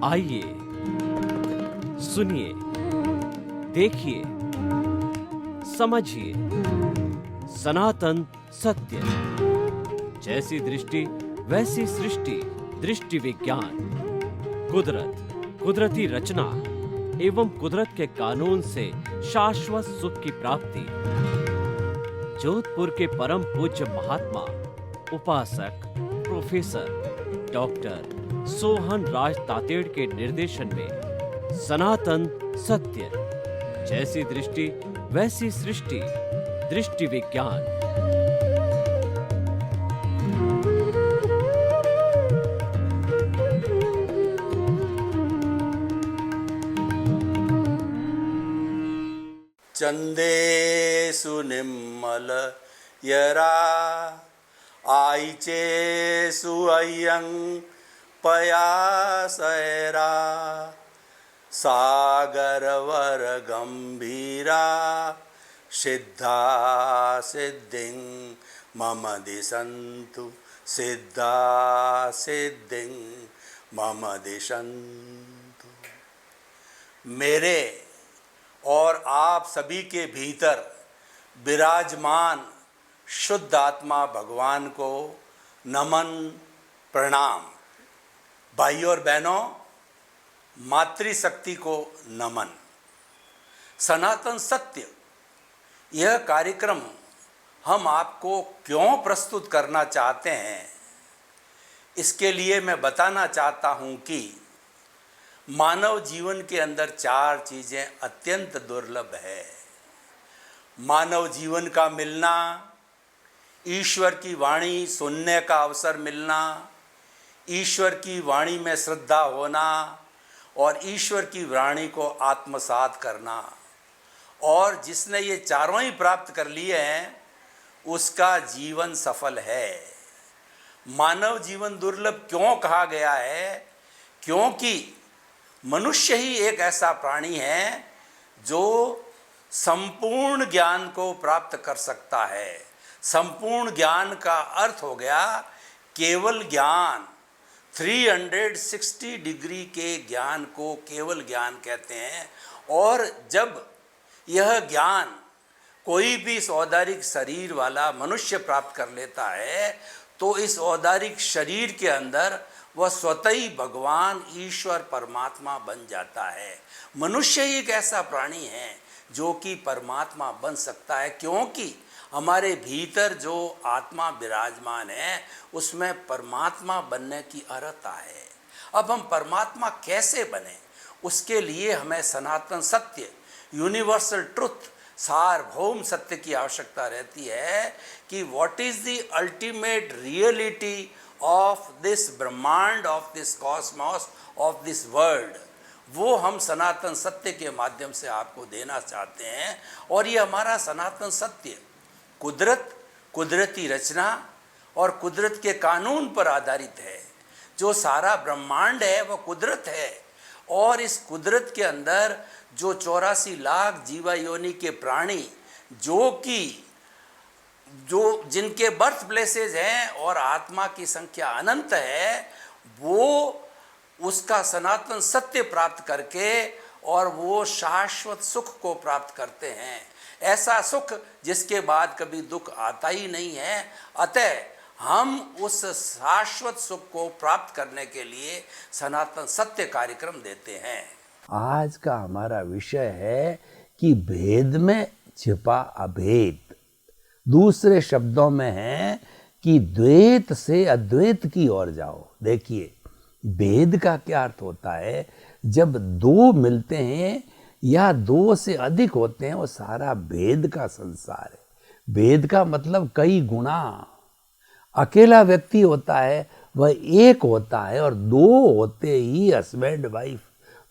आइए, सुनिए, देखिए, समझिए सनातन सत्य। जैसी दृष्टि वैसी सृष्टि, दृष्टि विज्ञान। कुदरत, कुदरती रचना एवं कुदरत के कानून से शाश्वत सुख की प्राप्ति। जोधपुर के परम पूज्य महात्मा उपासक प्रोफेसर डॉक्टर सोहन राज तातेड़ के निर्देशन में सनातन सत्य। जैसी दृष्टि वैसी सृष्टि, दृष्टि विज्ञान। चंदेषु निम्मल यरा आईचेषु अय्यं पयासैरा सागरवर गंभीरा सिद्धा सिद्धिं मम दिशन्तु सिद्धा सिद्धिं मम दिशन्तु। मेरे और आप सभी के भीतर विराजमान शुद्ध आत्मा भगवान को नमन प्रणाम। भाइयों और बहनों, मातृशक्ति को नमन। सनातन सत्य यह कार्यक्रम हम आपको क्यों प्रस्तुत करना चाहते हैं, इसके लिए मैं बताना चाहता हूं कि मानव जीवन के अंदर चार चीज़ें अत्यंत दुर्लभ है। मानव जीवन का मिलना, ईश्वर की वाणी सुनने का अवसर मिलना, ईश्वर की वाणी में श्रद्धा होना और ईश्वर की वाणी को आत्मसात करना। और जिसने ये चारों ही प्राप्त कर लिए हैं उसका जीवन सफल है। मानव जीवन दुर्लभ क्यों कहा गया है? क्योंकि मनुष्य ही एक ऐसा प्राणी है जो संपूर्ण ज्ञान को प्राप्त कर सकता है। संपूर्ण ज्ञान का अर्थ हो गया केवल ज्ञान। 360 डिग्री के ज्ञान को केवल ज्ञान कहते हैं। और जब यह ज्ञान कोई भी इस औदारिक शरीर वाला मनुष्य प्राप्त कर लेता है तो इस औदारिक शरीर के अंदर वह स्वतः ही भगवान ईश्वर परमात्मा बन जाता है। मनुष्य ही एक ऐसा प्राणी है जो कि परमात्मा बन सकता है, क्योंकि हमारे भीतर जो आत्मा विराजमान है उसमें परमात्मा बनने की अर्हता है। अब हम परमात्मा कैसे बने, उसके लिए हमें सनातन सत्य, यूनिवर्सल ट्रुथ, सार्वभौम सत्य की आवश्यकता रहती है कि what is the ultimate reality of this ब्रह्मांड, of this cosmos, of this world. वो हम सनातन सत्य के माध्यम से आपको देना चाहते हैं। और ये हमारा सनातन सत्य कुदरत, कुदरती रचना और कुदरत के कानून पर आधारित है। जो सारा ब्रह्मांड है वह कुदरत है। और इस कुदरत के अंदर जो 84 लाख जीवा योनि के प्राणी जो जिनके बर्थ प्लेसेस हैं और आत्मा की संख्या अनंत है, वो उसका सनातन सत्य प्राप्त करके और वो शाश्वत सुख को प्राप्त करते हैं। ऐसा सुख जिसके बाद कभी दुख आता ही नहीं है। अतः हम उस शाश्वत सुख को प्राप्त करने के लिए सनातन सत्य कार्यक्रम देते हैं। आज का हमारा विषय है कि भेद में छिपा अभेद। दूसरे शब्दों में है कि द्वैत से अद्वैत की ओर जाओ। देखिए, भेद का क्या अर्थ होता है? जब दो मिलते हैं या दो से अधिक होते हैं वो सारा भेद का संसार है। भेद का मतलब कई गुना। अकेला व्यक्ति होता है वह एक होता है, और दो होते ही हस्बैंड वाइफ,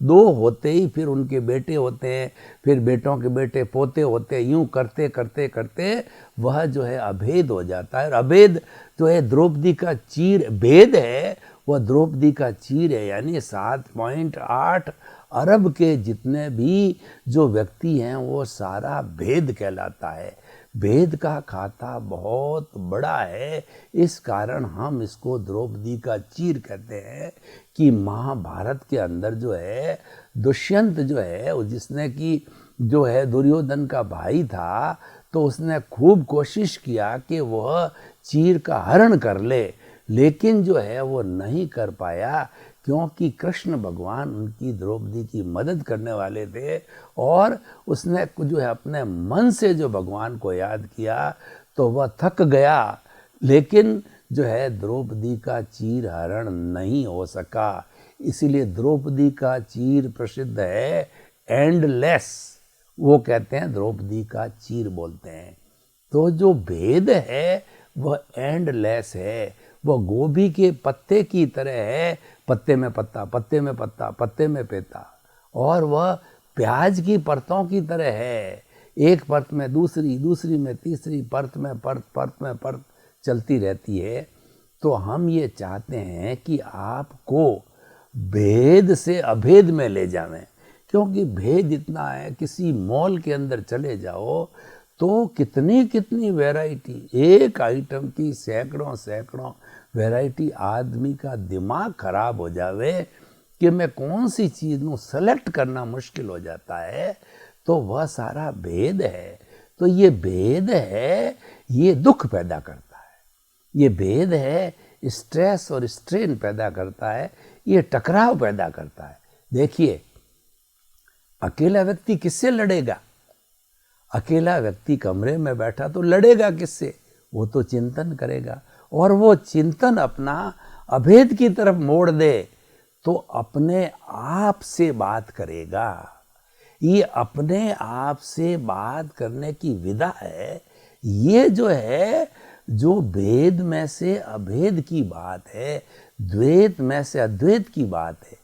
दो होते ही फिर उनके बेटे होते हैं, फिर बेटों के बेटे पोते होते हैं। यूं करते करते करते वह जो है अभेद हो जाता है। और अभेद जो है द्रौपदी का चीर, भेद है वह द्रौपदी का चीर है। यानी 7.8 अरब के जितने भी जो व्यक्ति हैं वो सारा भेद कहलाता है। भेद का खाता बहुत बड़ा है। इस कारण हम इसको द्रौपदी का चीर कहते हैं कि महाभारत के अंदर जो है दुष्यंत जो है जिसने कि जो है दुर्योधन का भाई था, तो उसने खूब कोशिश किया कि वह चीर का हरण कर ले, लेकिन जो है वो नहीं कर पाया, क्योंकि कृष्ण भगवान उनकी द्रौपदी की मदद करने वाले थे। और उसने जो है अपने मन से जो भगवान को याद किया तो वह थक गया, लेकिन जो है द्रौपदी का चीर हरण नहीं हो सका। इसीलिए द्रौपदी का चीर प्रसिद्ध है एंडलेस, वो कहते हैं द्रौपदी का चीर बोलते हैं। तो जो भेद है वह एंडलेस है, वह गोभी के पत्ते की तरह है, पत्ते में पत्ता, पत्ते में पत्ता, पत्ते में पेता। और वह प्याज की परतों की तरह है, एक परत में दूसरी, दूसरी में तीसरी, परत में परत, परत में परत चलती रहती है। तो हम ये चाहते हैं कि आपको भेद से अभेद में ले जावें, क्योंकि भेद इतना है, किसी मॉल के अंदर चले जाओ तो कितनी कितनी वैरायटी, एक आइटम की सैकड़ों सैकड़ों वैरायटी, आदमी का दिमाग खराब हो जावे कि मैं कौन सी चीज़ नू सेलेक्ट करना मुश्किल हो जाता है। तो वह सारा भेद है। तो ये भेद है, ये दुख पैदा करता है, ये भेद है स्ट्रेस और स्ट्रेन पैदा करता है, ये टकराव पैदा करता है। देखिए, अकेला व्यक्ति किससे लड़ेगा? अकेला व्यक्ति कमरे में बैठा तो लड़ेगा किससे? वो तो चिंतन करेगा, और वो चिंतन अपना अभेद की तरफ मोड़ दे तो अपने आप से बात करेगा। ये अपने आप से बात करने की विधा है। ये जो है, जो भेद में से अभेद की बात है, द्वैत में से अद्वैत की बात है।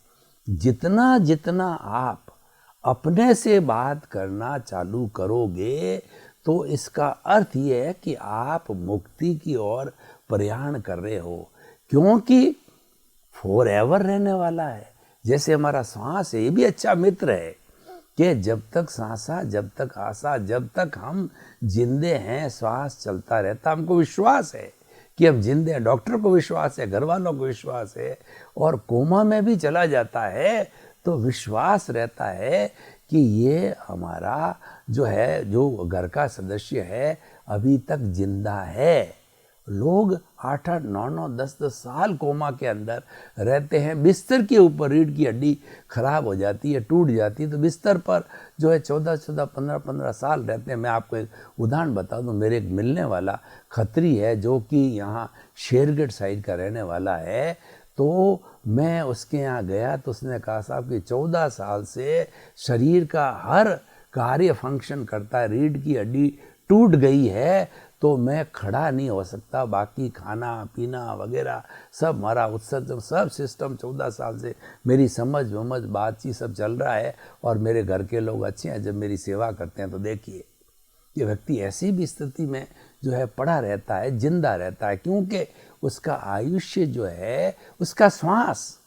जितना जितना आप अपने से बात करना चालू करोगे तो इसका अर्थ ये है कि आप मुक्ति की ओर प्रयाण कर रहे हो, क्योंकि फॉरएवर रहने वाला है। जैसे हमारा सांस है, ये भी अच्छा मित्र है कि जब तक सांसा, जब तक आसा, जब तक हम जिंदे हैं श्वास चलता रहता। हमको विश्वास है कि हम जिंदे हैं, डॉक्टर को विश्वास है, घर वालों को विश्वास है, और कोमा में भी चला जाता है तो विश्वास रहता है कि ये हमारा जो है, जो घर का सदस्य है, अभी तक जिंदा है। लोग 8-8, 9-9, 10-10 साल कोमा के अंदर रहते हैं, बिस्तर के ऊपर रीढ़ की हड्डी खराब हो जाती है, टूट जाती है, तो बिस्तर पर जो है 14-14, 15-15 साल रहते हैं। मैं आपको एक उदाहरण बता दूं, मेरे एक मिलने वाला खत्री है जो कि यहाँ शेरगढ़ साइड का रहने वाला है। तो मैं उसके यहाँ गया तो उसने कहा, साहब कि 14 साल से शरीर का हर कार्य फंक्शन करता है, रीढ़ की हड्डी टूट गई है, तो मैं खड़ा नहीं हो सकता, बाकी खाना पीना वगैरह सब हमारा उत्सर्जन सब सिस्टम 14 साल से मेरी समझ वमझ बातचीत सब चल रहा है, और मेरे घर के लोग अच्छे हैं, जब मेरी सेवा करते हैं। तो देखिए, ये व्यक्ति ऐसी भी स्थिति में जो है पड़ा रहता है, जिंदा रहता है, क्योंकि उसका आयुष्य जो है, उसका श्वास,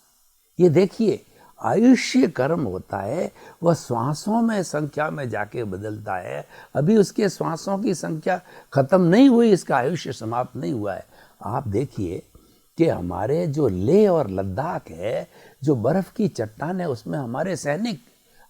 ये देखिए आयुष्य कर्म होता है, वह श्वासों में संख्या में जाके बदलता है। अभी उसके श्वासों की संख्या खत्म नहीं हुई, इसका आयुष्य समाप्त नहीं हुआ है। आप देखिए कि हमारे जो लेह और लद्दाख है, जो बर्फ़ की चट्टान है, उसमें हमारे सैनिक,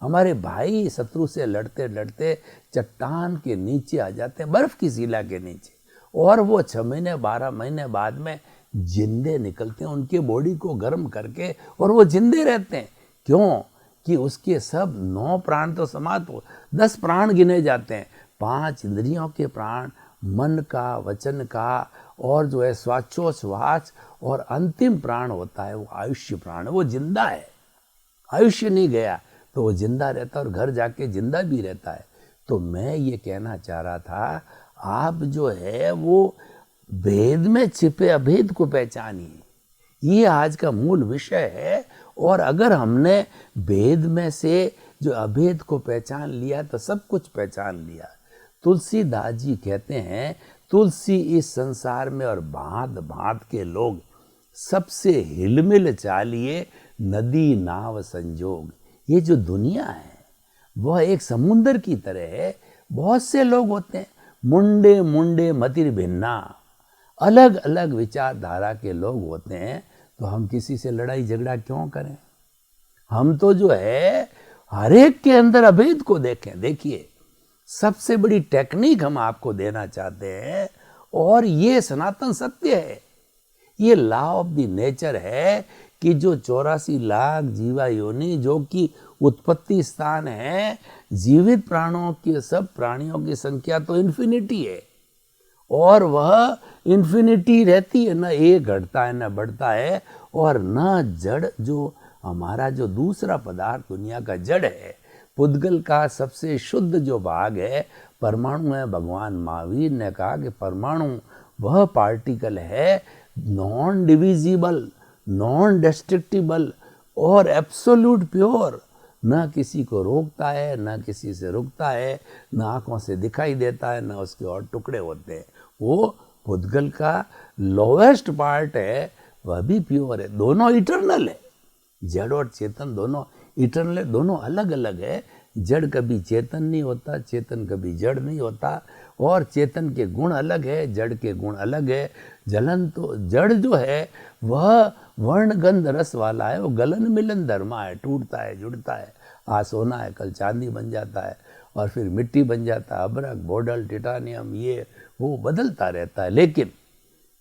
हमारे भाई शत्रु से लड़ते लड़ते चट्टान के नीचे आ जाते हैं, बर्फ़ की शिला के नीचे, और वो 6 महीने 12 महीने बाद में जिंदे निकलते हैं, उनके बॉडी को गर्म करके, और वो जिंदे रहते हैं। क्यों? कि उसके सब 9 प्राण तो समाप्त हो, 10 प्राण गिने जाते हैं, 5 इंद्रियों के प्राण, मन का, वचन का, और जो है श्वासोच्छ्वास, और अंतिम प्राण होता है वो आयुष्य प्राण, वो जिंदा है, आयुष्य नहीं गया, तो वो जिंदा रहता है और घर जाके जिंदा भी रहता है। तो मैं ये कहना चाह रहा था, आप जो है वो भेद में छिपे अभेद को पहचानिए, ये आज का मूल विषय है। और अगर हमने भेद में से जो अभेद को पहचान लिया तो सब कुछ पहचान लिया। तुलसीदास जी कहते हैं, तुलसी इस संसार में और भांत भांत के लोग, सबसे हिलमिल चालिए नदी नाव संजोग। ये जो दुनिया है वह एक समुंदर की तरह है, बहुत से लोग होते हैं, मुंडे मुंडे मतिर भिन्ना, अलग अलग विचारधारा के लोग होते हैं, तो हम किसी से लड़ाई झगड़ा क्यों करें? हम तो जो है हर एक के अंदर अभेद को देखें। देखिए, सबसे बड़ी टेक्निक हम आपको देना चाहते हैं, और ये सनातन सत्य है, ये लॉ ऑफ द नेचर है कि जो 84 लाख जीवा योनि जो कि उत्पत्ति स्थान है, जीवित प्राणों की, सब प्राणियों की संख्या तो इन्फिनिटी है, और वह इन्फिनिटी रहती है, न एक घटता है न बढ़ता है, और न जड़, जो हमारा जो दूसरा पदार्थ दुनिया का जड़ है, पुद्गल का सबसे शुद्ध जो भाग है परमाणु है। भगवान महावीर ने कहा कि परमाणु वह पार्टिकल है नॉन डिविजिबल, नॉन डिस्ट्रक्टिबल और एब्सोल्यूट प्योर, न किसी को रोकता है, न किसी से रुकता है, न आँखों से दिखाई देता है, न उसके और टुकड़े होते हैं। वो पुद्गल का लोवेस्ट पार्ट है, वह भी प्योर है। दोनों इटर्नल है, जड़ और चेतन दोनों इटर्नल है, दोनों अलग अलग है। जड़ कभी चेतन नहीं होता, चेतन कभी जड़ नहीं होता, और चेतन के गुण अलग है, जड़ के गुण अलग है। जलन तो जड़ जो है वह वर्ण गंध रस वाला है, वो गलन मिलन धर्मा है, टूटता है, जुड़ता है, आज सोना है कल चांदी बन जाता है, और फिर मिट्टी बन जाता है, अभ्रक, बोडल, टिटानियम, ये वो बदलता रहता है। लेकिन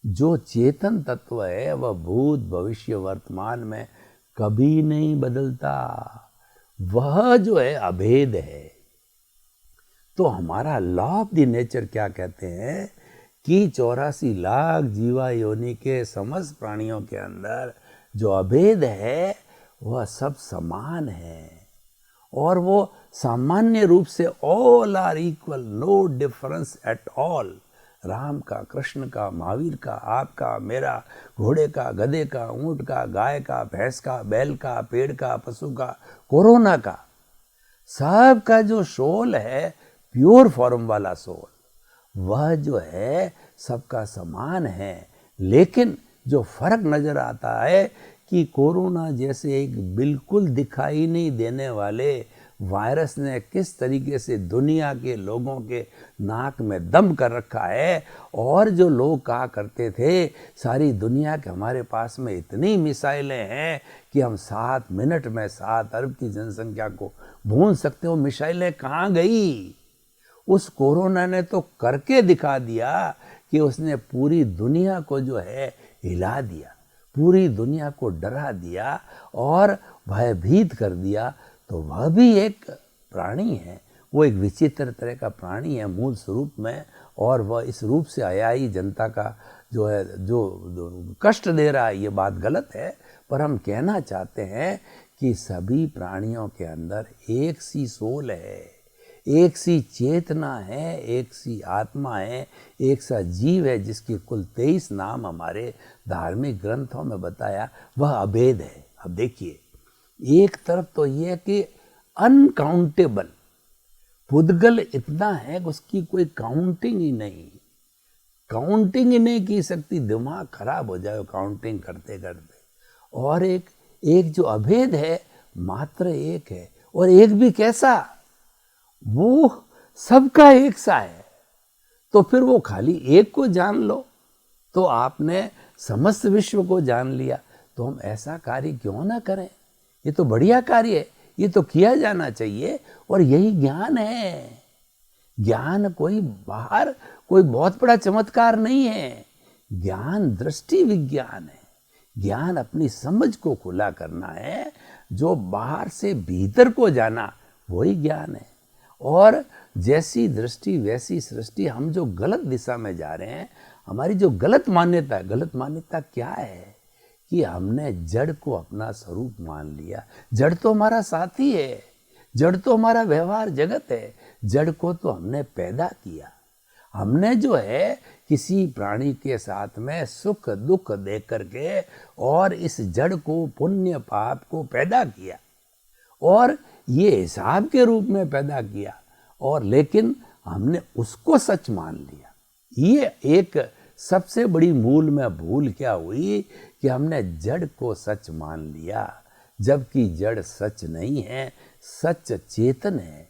जो चेतन तत्व है वह भूत भविष्य वर्तमान में कभी नहीं बदलता, वह जो है अभेद है। तो हमारा लॉ ऑफ द नेचर क्या कहते हैं कि 84 लाख जीवा योनि के समस्त प्राणियों के अंदर जो अभेद है वह सब समान है, और वो सामान्य रूप से all are equal, no difference at all. Ram का, कृष्ण का, महावीर का, आपका, मेरा, घोड़े का, गधे का, ऊंट का, गाय का, भैंस का, बैल का, पेड़ का, पशु का, कोरोना का, सबका जो सोल है प्योर फॉर्म वाला सोल, वह जो है सबका समान है। लेकिन जो फर्क नजर आता है कि कोरोना जैसे एक बिल्कुल दिखाई नहीं देने वाले वायरस ने किस तरीके से दुनिया के लोगों के नाक में दम कर रखा है, और जो लोग कहा करते थे सारी दुनिया के हमारे पास में इतनी मिसाइलें हैं कि हम 7 मिनट में 7 अरब की जनसंख्या को भून सकते हो, मिसाइलें कहाँ गई? उस कोरोना ने तो करके दिखा दिया कि उसने पूरी दुनिया को जो है हिला दिया, पूरी दुनिया को डरा दिया और भयभीत कर दिया। तो वह भी एक प्राणी है, वो एक विचित्र तरह का प्राणी है मूल स्वरूप में, और वह इस रूप से आया ही जनता का जो है जो कष्ट दे रहा है, ये बात गलत है। पर हम कहना चाहते हैं कि सभी प्राणियों के अंदर एक सी सोल है, एक सी चेतना है, एक सी आत्मा है, एक सा जीव है, जिसके कुल 23 नाम हमारे धार्मिक ग्रंथों में बताया, वह अभेद है। अब देखिए, एक तरफ तो ये है कि अनकाउंटेबल, पुद्गल इतना है कि उसकी कोई काउंटिंग ही नहीं, काउंटिंग ही नहीं की सकती, दिमाग खराब हो जाए काउंटिंग करते करते। और एक जो अभेद है मात्र एक है, और एक भी कैसा, वो सबका एक सा है। तो फिर वो खाली एक को जान लो तो आपने समस्त विश्व को जान लिया। तो हम ऐसा कार्य क्यों ना करें? ये तो बढ़िया कार्य है, ये तो किया जाना चाहिए, और यही ज्ञान है। ज्ञान कोई बाहर कोई बहुत बड़ा चमत्कार नहीं है, ज्ञान दृष्टि विज्ञान है। ज्ञान अपनी समझ को खुला करना है, जो बाहर से भीतर को जाना वही ज्ञान है। और जैसी दृष्टि वैसी सृष्टि। हम जो गलत दिशा में जा रहे हैं, हमारी जो गलत मान्यता है, गलत मान्यता क्या है कि हमने जड़ को अपना स्वरूप मान लिया। जड़ तो हमारा साथी है, जड़ तो हमारा व्यवहार जगत है, जड़ को तो हमने पैदा किया। हमने जो है किसी प्राणी के साथ में सुख दुख दे करके और इस जड़ को, पुण्य पाप को पैदा किया और ये हिसाब के रूप में पैदा किया, और लेकिन हमने उसको सच मान लिया। ये एक सबसे बड़ी मूल में भूल क्या हुई कि हमने जड़ को सच मान लिया, जबकि जड़ सच नहीं है, सच चेतन है।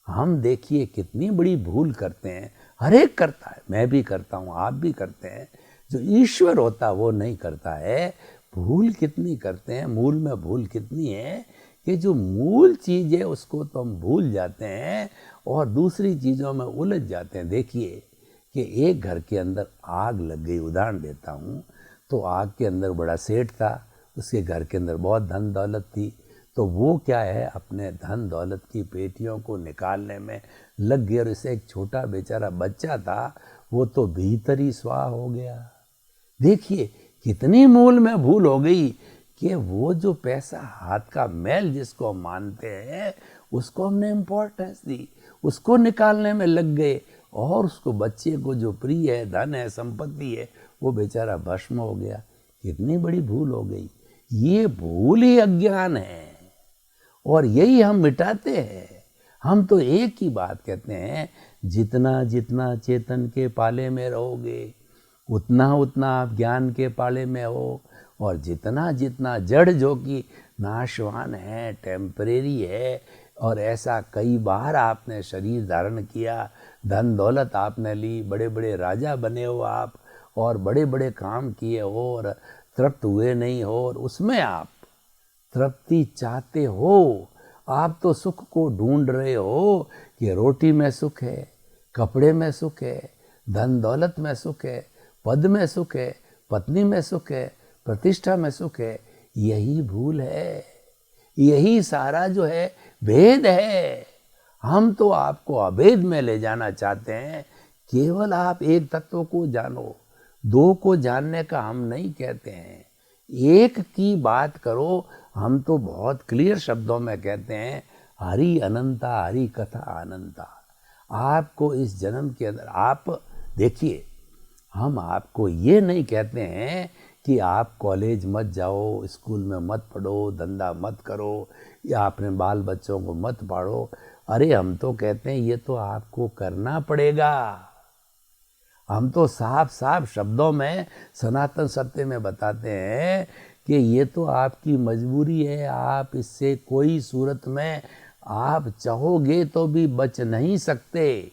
हम देखिए कितनी बड़ी भूल करते हैं। हर एक करता है, मैं भी करता हूँ, आप भी करते हैं। जो ईश्वर होता वो नहीं करता है। भूल कितनी करते हैं, मूल में भूल कितनी है कि जो मूल चीज़ है उसको तो हम भूल जाते हैं और दूसरी चीज़ों में उलझ जाते हैं। देखिए कि एक घर के अंदर आग लग गई, उदाहरण देता हूँ, तो आग के अंदर बड़ा सेठ था, उसके घर के अंदर बहुत धन दौलत थी, तो वो क्या है अपने धन दौलत की पेटियों को निकालने में लग गया और इसे एक छोटा बेचारा बच्चा था वो तो भीतर ही स्वाह हो गया। देखिए कितनी मूल में भूल हो गई कि वो जो पैसा, हाथ का मैल जिसको हम मानते हैं, उसको हमने इम्पोर्टेंस दी, उसको निकालने में लग गए और उसको बच्चे को जो प्रिय है, धन है, संपत्ति है, वो बेचारा भस्म हो गया। कितनी बड़ी भूल हो गई। ये भूल ही अज्ञान है और यही हम मिटाते हैं। हम तो एक ही बात कहते हैं, जितना जितना चेतन के पाले में रहोगे उतना उतना आप ज्ञान के पाले में हो, और जितना जितना जड़ जो कि नाशवान है, टेम्परेरी है, और ऐसा कई बार आपने शरीर धारण किया, धन दौलत आपने ली, बड़े बड़े राजा बने हो आप और बड़े बड़े काम किए हो और तृप्त हुए नहीं हो, और उसमें आप तृप्ति चाहते हो। आप तो सुख को ढूंढ रहे हो कि रोटी में सुख है, कपड़े में सुख है, धन दौलत में सुख है, पद में सुख है, पत्नी में सुख है, प्रतिष्ठा में सुख है। यही भूल है, यही सारा जो है भेद है। हम तो आपको अभेद में ले जाना चाहते हैं। केवल आप एक तत्व को जानो, दो को जानने का हम नहीं कहते हैं। एक की बात करो। हम तो बहुत क्लियर शब्दों में कहते हैं, हरि अनंता, हरि कथा अनंता। आपको इस जन्म के अंदर, आप देखिए, हम आपको ये नहीं कहते हैं कि आप कॉलेज मत जाओ, स्कूल में मत पढ़ो, धंधा मत करो, या अपने बाल बच्चों को मत पढ़ो। अरे हम तो कहते हैं ये तो आपको करना पड़ेगा। हम तो साफ साफ शब्दों में सनातन सत्य में बताते हैं कि ये तो आपकी मजबूरी है। आप इससे कोई सूरत में आप चाहोगे तो भी बच नहीं सकते,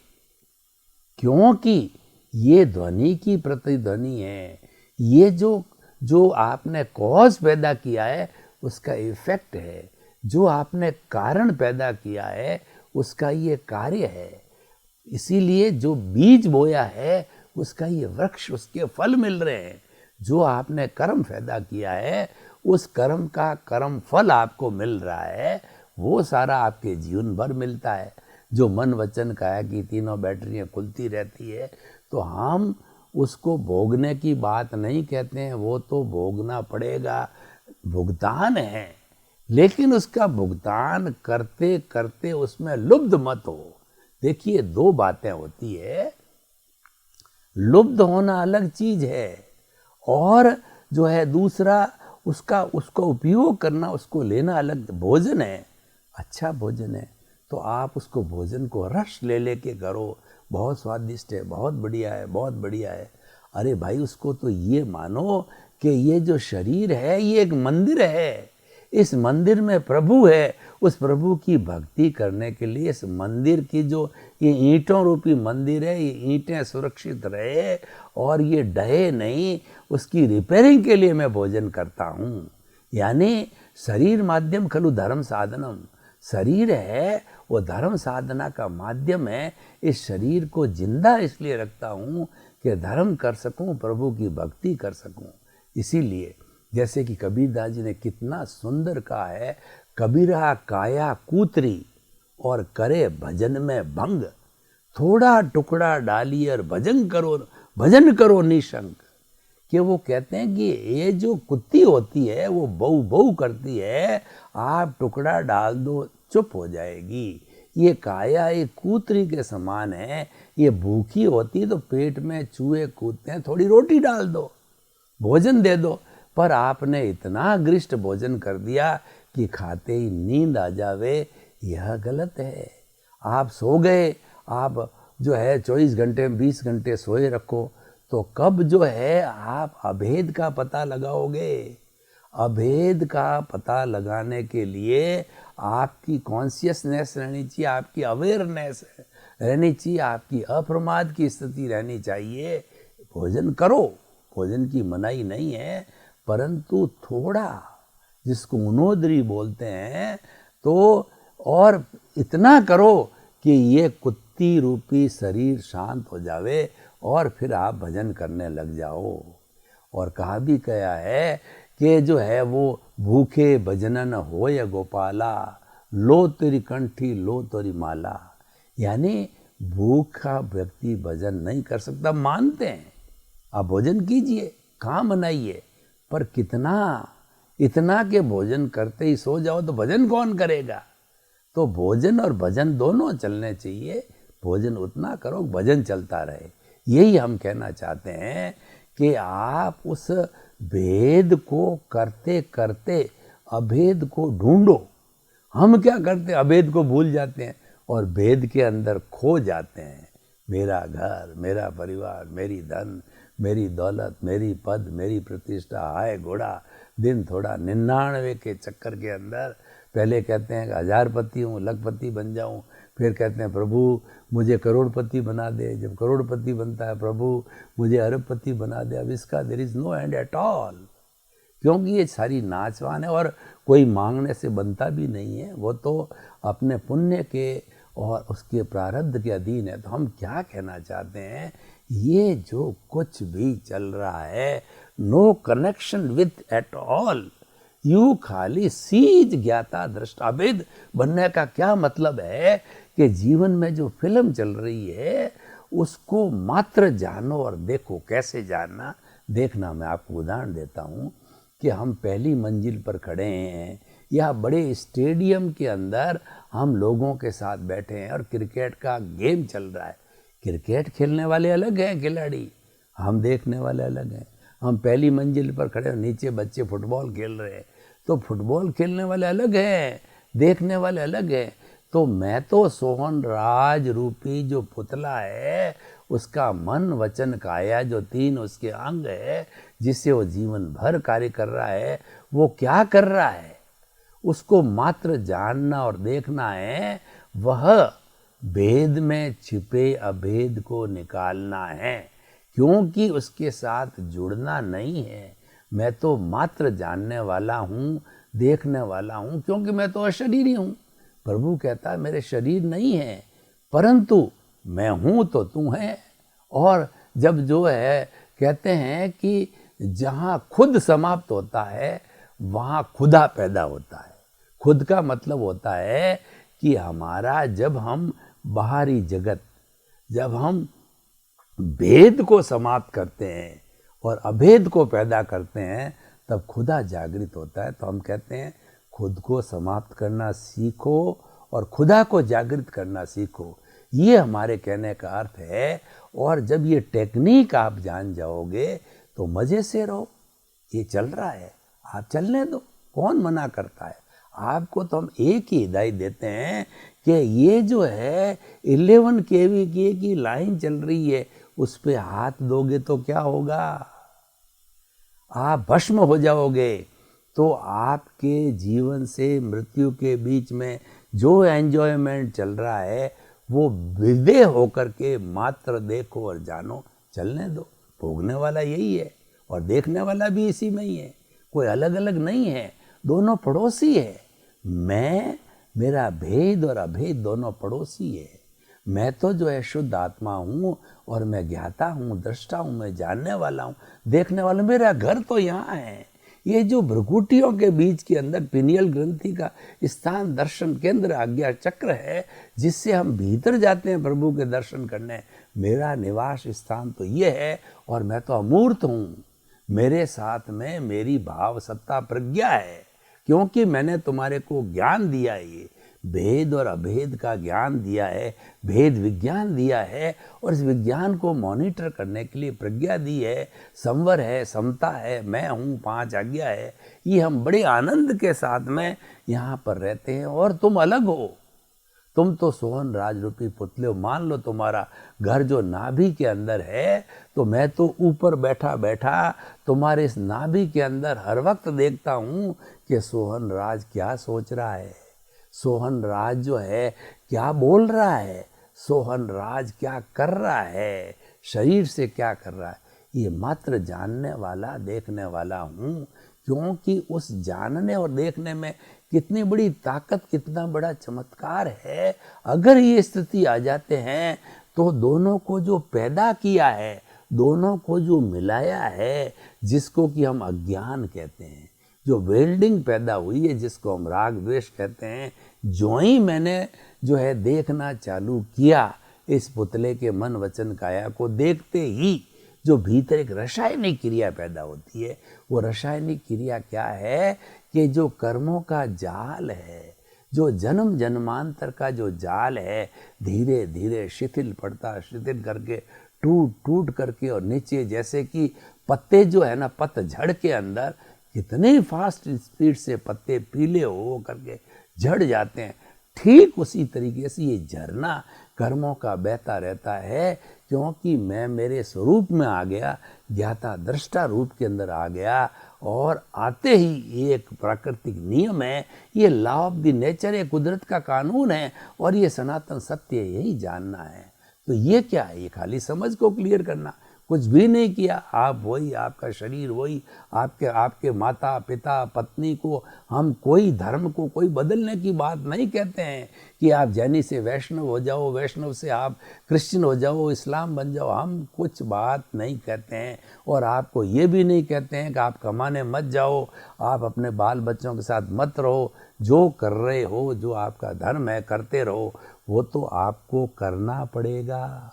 क्योंकि ये ध्वनि की प्रतिध्वनि है। ये जो आपने कॉज पैदा किया है उसका इफेक्ट है, जो आपने कारण पैदा किया है उसका ये कार्य है। इसीलिए जो बीज बोया है उसका ये वृक्ष, उसके फल मिल रहे हैं। जो आपने कर्म पैदा किया है उस कर्म का कर्म फल आपको मिल रहा है, वो सारा आपके जीवन भर मिलता है। जो मन वचन काया की तीनों बैटरियाँ खुलती रहती है, तो हम उसको भोगने की बात नहीं कहते हैं, वो तो भोगना पड़ेगा, भुगतान है। लेकिन उसका भुगतान करते करते उसमें लुब्ध मत हो। देखिए दो बातें होती है, लुब्ध होना अलग चीज है और जो है दूसरा उसका उपयोग करना, उसको लेना अलग। भोजन है, अच्छा भोजन है तो आप उसको भोजन को रस ले लेके करो, बहुत स्वादिष्ट है, बहुत बढ़िया है, बहुत बढ़िया है। अरे भाई उसको तो ये मानो कि ये जो शरीर है ये एक मंदिर है, इस मंदिर में प्रभु है। उस प्रभु की भक्ति करने के लिए इस मंदिर की जो ये ईंटों रूपी मंदिर है, ये ईंटें सुरक्षित रहे और ये ढहे नहीं, उसकी रिपेयरिंग के लिए मैं भोजन करता हूँ। यानी शरीर माध्यम खलु धर्म साधनम, शरीर है वो धर्म साधना का माध्यम है। इस शरीर को जिंदा इसलिए रखता हूँ कि धर्म कर सकूँ, प्रभु की भक्ति कर सकूँ। इसीलिए जैसे कि कबीरदास जी ने कितना सुंदर कहा है, कबीरा काया कूतरी और करे भजन में भंग, थोड़ा टुकड़ा डालिए और भजन करो निशंक। कि वो कहते हैं कि ये जो कुत्ती होती है वो बहू बहू करती है, आप टुकड़ा डाल दो चुप हो जाएगी। ये काया एक कूतरी के समान है, ये भूखी होती है तो पेट में चूहे कूदते हैं, थोड़ी रोटी डाल दो, भोजन दे दो। पर आपने इतना गृष्ट भोजन कर दिया कि खाते ही नींद आ जावे, यह गलत है। आप सो गए, आप जो है 24 घंटे में 20 घंटे सोए रखो, तो कब जो है आप अभेद का पता लगाओगे। अभेद का पता लगाने के लिए आपकी कॉन्शियसनेस रहनी चाहिए, आपकी अवेयरनेस रहनी चाहिए, आपकी अप्रमाद की स्थिति रहनी चाहिए। भोजन करो, भोजन की मनाही नहीं है, परंतु थोड़ा, जिसको उनोदरी बोलते हैं, तो और इतना करो कि ये कुत्ती रूपी शरीर शांत हो जावे और फिर आप भजन करने लग जाओ। और कहा भी गया है कि जो है वो भूखे भजनन होय गोपाला, लो तेरी कंठी लो तेरी माला। यानी भूखा व्यक्ति भजन नहीं कर सकता, मानते हैं। आप भोजन कीजिए, कहाँ मनाइए, पर कितना, इतना के भोजन करते ही सो जाओ तो भजन कौन करेगा। तो भोजन और भजन दोनों चलने चाहिए। भोजन उतना करो, भजन चलता रहे। यही हम कहना चाहते हैं कि आप उस भेद को करते करते अभेद को ढूंढो। हम क्या करते हैं, अभेद को भूल जाते हैं और भेद के अंदर खो जाते हैं। मेरा घर, मेरा परिवार, मेरी धन, मेरी दौलत, मेरी पद, मेरी प्रतिष्ठा, हाय घोड़ा, दिन थोड़ा, 99 के चक्कर के अंदर पहले कहते हैं 1000पति हूँ, लखपति बन जाऊँ, फिर कहते हैं प्रभु मुझे करोड़पति बना दे। जब करोड़पति बनता है, प्रभु मुझे अरबपति बना दे। अब इसका there is no end at all, क्योंकि ये सारी नाचवान है और कोई मांगने से बनता भी नहीं है। वो तो अपने पुण्य के और उसके प्रारब्ध के अधीन है। तो हम क्या कहना चाहते हैं, ये जो कुछ भी चल रहा है, no connection with at all. You खाली सीज ज्ञाता दृष्टा। अभेद बनने का क्या मतलब है कि जीवन में जो फिल्म चल रही है उसको मात्र जानो और देखो। कैसे जानना, देखना, मैं आपको उदाहरण देता हूँ कि हम पहली मंजिल पर खड़े हैं या बड़े स्टेडियम के अंदर हम लोगों के साथ बैठे हैं और क्रिकेट का गेम चल रहा है। क्रिकेट खेलने वाले अलग हैं खिलाड़ी, हम देखने वाले अलग हैं। हम पहली मंजिल पर खड़े हैं, नीचे बच्चे फुटबॉल खेल रहे हैं, तो फुटबॉल खेलने वाले अलग हैं, देखने वाले अलग हैं। तो मैं तो सोहन राज रूपी जो पुतला है, उसका मन वचन काया जो 3 उसके अंग है, जिससे वो जीवन भर कार्य कर रहा है, वो क्या कर रहा है, उसको मात्र जानना और देखना है। वह भेद में छिपे अभेद को निकालना है, क्योंकि उसके साथ जुड़ना नहीं है। मैं तो मात्र जानने वाला हूँ, देखने वाला हूँ, क्योंकि मैं तो अशरीरी हूँ। प्रभु कहता है मेरे शरीर नहीं है, परंतु मैं हूँ तो तू है। और जब जो है कहते हैं कि जहाँ खुद समाप्त होता है वहाँ खुदा पैदा होता है। खुद का मतलब होता है कि हमारा, जब हम बाहरी जगत, जब हम भेद को समाप्त करते हैं और अभेद को पैदा करते हैं, तब खुदा जागृत होता है। तो हम कहते हैं खुद को समाप्त करना सीखो और खुदा को जागृत करना सीखो। ये हमारे कहने का अर्थ है। और जब ये टेक्निक आप जान जाओगे तो मज़े से रहो। ये चल रहा है, आप चलने दो, कौन मना करता है। आपको तो हम एक ही हिदायत देते हैं कि ये जो है 11 kV की लाइन चल रही है, उस पे हाथ दोगे तो क्या होगा, आप भस्म हो जाओगे। तो आपके जीवन से मृत्यु के बीच में जो एंजॉयमेंट चल रहा है, वो विदे होकर के मात्र देखो और जानो, चलने दो। भोगने वाला यही है और देखने वाला भी इसी में ही है, कोई अलग अलग नहीं है, दोनों पड़ोसी है। मैं, मेरा भेद और अभेद दोनों पड़ोसी है। मैं तो जो है शुद्ध आत्मा हूँ और मैं ज्ञाता हूँ, दृष्टा हूँ, मैं जानने वाला हूँ, देखने वाला। मेरा घर तो यहाँ है। ये जो भ्रुकुटियों के बीच के अंदर पिनियल ग्रंथि का स्थान, दर्शन केंद्र, आज्ञा चक्र है, जिससे हम भीतर जाते हैं प्रभु के दर्शन करने। मेरा निवास स्थान तो ये है और मैं तो अमूर्त हूँ। मेरे साथ में मेरी भाव सत्ता प्रज्ञा है, क्योंकि मैंने तुम्हारे को ज्ञान दिया है, ये भेद और अभेद का ज्ञान दिया है, भेद विज्ञान दिया है, और इस विज्ञान को मॉनिटर करने के लिए प्रज्ञा दी है, संवर है, समता है, मैं हूँ, 5 आज्ञा है। ये हम बड़े आनंद के साथ में यहाँ पर रहते हैं और तुम अलग हो। तुम तो सोहन राज रूपी पुतले हो। मान लो तुम्हारा घर जो नाभि के अंदर है, तो मैं तो ऊपर बैठा बैठा तुम्हारे इस नाभि के अंदर हर वक्त देखता हूँ कि सोहन राज क्या सोच रहा है, सोहन राज जो है क्या बोल रहा है, सोहन राज क्या कर रहा है, शरीर से क्या कर रहा है, ये मात्र जानने वाला देखने वाला हूँ। क्योंकि उस जानने और देखने में कितनी बड़ी ताकत, कितना बड़ा चमत्कार है। अगर ये स्थिति आ जाते हैं तो दोनों को जो पैदा किया है, दोनों को जो मिलाया है, जिसको कि हम अज्ञान कहते हैं, जो वेल्डिंग पैदा हुई है जिसको हम राग द्वेष कहते हैं, जो ही मैंने जो है देखना चालू किया, इस पुतले के मन वचन काया को देखते ही जो भीतर एक रासायनिक क्रिया पैदा होती है, वो रासायनिक क्रिया क्या है कि जो कर्मों का जाल है, जो जन्म जन्मांतर का जो जाल है, धीरे धीरे शिथिल पड़ता, शिथिल करके टूट टूट करके और नीचे जैसे कि पत्ते जो है ना, पतझड़ के अंदर कितने फास्ट स्पीड से पत्ते पीले हो करके झड़ जाते हैं, ठीक उसी तरीके से ये झरना कर्मों का बहता रहता है। क्योंकि मैं मेरे स्वरूप में आ गया, ज्ञाता दृष्टा रूप के अंदर आ गया, और आते ही ये एक प्राकृतिक नियम है, ये लॉ ऑफ द नेचर है, कुदरत का कानून है, और ये सनातन सत्य यही जानना है। तो ये क्या है, ये खाली समझ को क्लियर करना, कुछ भी नहीं किया। आप वही, आपका शरीर वही, आपके माता पिता पत्नी को हम कोई धर्म को कोई बदलने की बात नहीं कहते हैं कि आप जैनी से वैष्णव हो जाओ, वैष्णव से आप क्रिश्चियन हो जाओ, इस्लाम बन जाओ, हम कुछ बात नहीं कहते हैं। और आपको ये भी नहीं कहते हैं कि आप कमाने मत जाओ, आप अपने बाल बच्चों के साथ मत रहो, जो कर रहे हो, जो आपका धर्म है करते रहो, वो तो आपको करना पड़ेगा,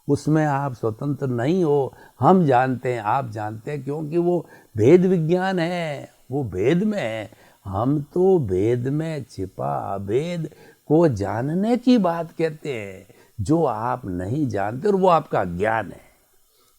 उसमें आप स्वतंत्र नहीं हो। हम जानते हैं, आप जानते हैं, क्योंकि वो भेद विज्ञान है, वो भेद में है। हम तो भेद में छिपा अभेद को जानने की बात कहते हैं, जो आप नहीं जानते, और वो आपका ज्ञान है।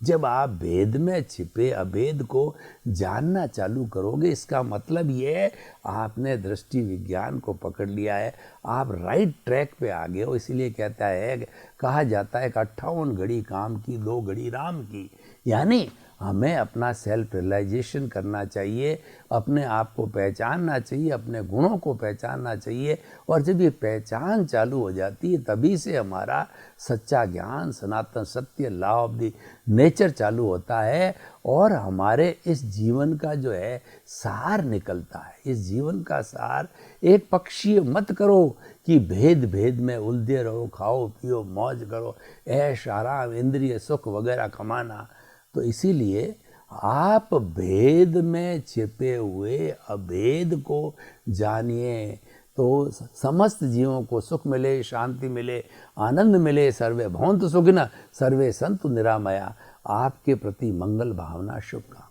जब आप भेद में छिपे अभेद को जानना चालू करोगे, इसका मतलब ये है आपने दृष्टि विज्ञान को पकड़ लिया है, आप राइट ट्रैक पे आ गए हो। इसीलिए कहता है, कहा जाता है कि 58 घड़ी काम की, 2 घड़ी राम की। यानी हमें अपना सेल्फ रियलाइजेशन करना चाहिए, अपने आप को पहचानना चाहिए, अपने गुणों को पहचानना चाहिए। और जब ये पहचान चालू हो जाती है, तभी से हमारा सच्चा ज्ञान, सनातन सत्य, लॉ ऑफ द नेचर चालू होता है, और हमारे इस जीवन का जो है सार निकलता है। इस जीवन का सार एक पक्षीय मत करो कि भेद भेद में उलझे रहो, खाओ पियो मौज करो, ऐश आराम इंद्रिय सुख वगैरह कमाना। तो इसीलिए आप भेद में छिपे हुए अभेद को जानिए, तो समस्त जीवों को सुख मिले, शांति मिले, आनंद मिले। सर्वे भवन्तु सुखिनः, सर्वे सन्तु निरामया। आपके प्रति मंगल भावना, शुभकामना।